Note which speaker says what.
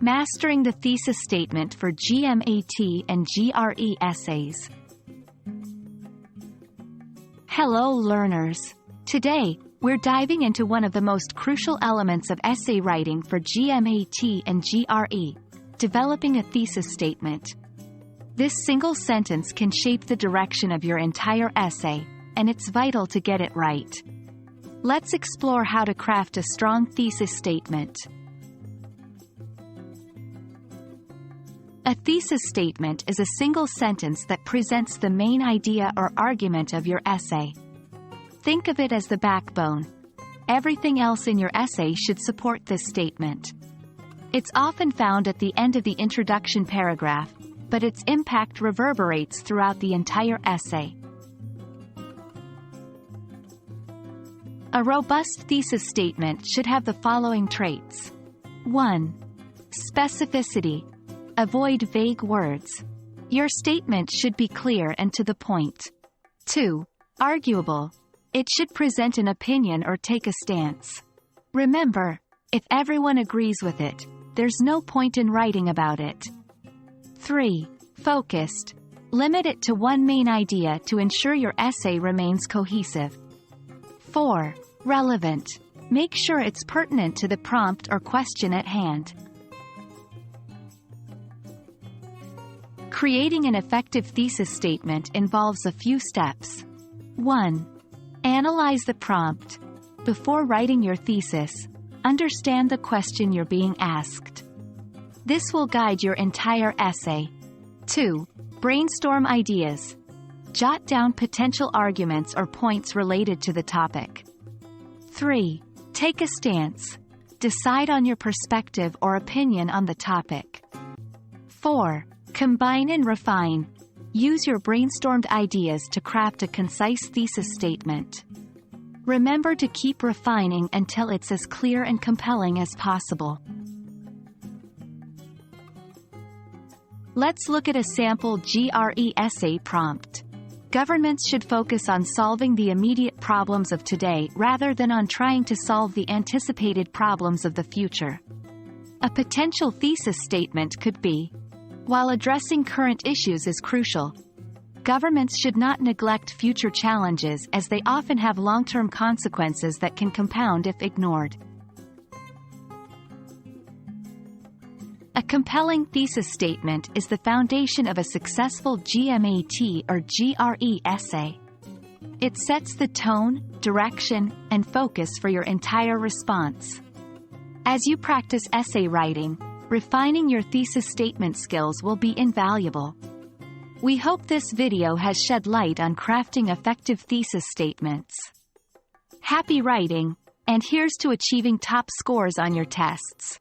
Speaker 1: Mastering the Thesis Statement for GMAT and GRE Essays. Hello learners! Today, we're diving into one of the most crucial elements of essay writing for GMAT and GRE, developing a thesis statement. This single sentence can shape the direction of your entire essay, and it's vital to get it right. Let's explore how to craft a strong thesis statement. A thesis statement is a single sentence that presents the main idea or argument of your essay. Think of it as the backbone. Everything else in your essay should support this statement. It's often found at the end of the introduction paragraph, but its impact reverberates throughout the entire essay. A robust thesis statement should have the following traits. 1. Specificity. Avoid vague words. Your statement should be clear and to the point. 2. Arguable. It should present an opinion or take a stance. Remember, if everyone agrees with it, there's no point in writing about it. 3. Focused. Limit it to one main idea to ensure your essay remains cohesive. 4. Relevant. Make sure it's pertinent to the prompt or question at hand. Creating an effective thesis statement involves a few steps. 1. Analyze the prompt. Before writing your thesis, understand the question you're being asked. This will guide your entire essay. 2. Brainstorm ideas. Jot down potential arguments or points related to the topic. 3. Take a stance. Decide on your perspective or opinion on the topic. 4. Combine and refine. Use your brainstormed ideas to craft a concise thesis statement. Remember to keep refining until it's as clear and compelling as possible. Let's look at a sample GRE essay prompt. Governments should focus on solving the immediate problems of today rather than on trying to solve the anticipated problems of the future. A potential thesis statement could be: while addressing current issues is crucial, governments should not neglect future challenges as they often have long-term consequences that can compound if ignored. A compelling thesis statement is the foundation of a successful GMAT or GRE essay. It sets the tone, direction, and focus for your entire response. As you practice essay writing, refining your thesis statement skills will be invaluable. We hope this video has shed light on crafting effective thesis statements. Happy writing, and here's to achieving top scores on your tests.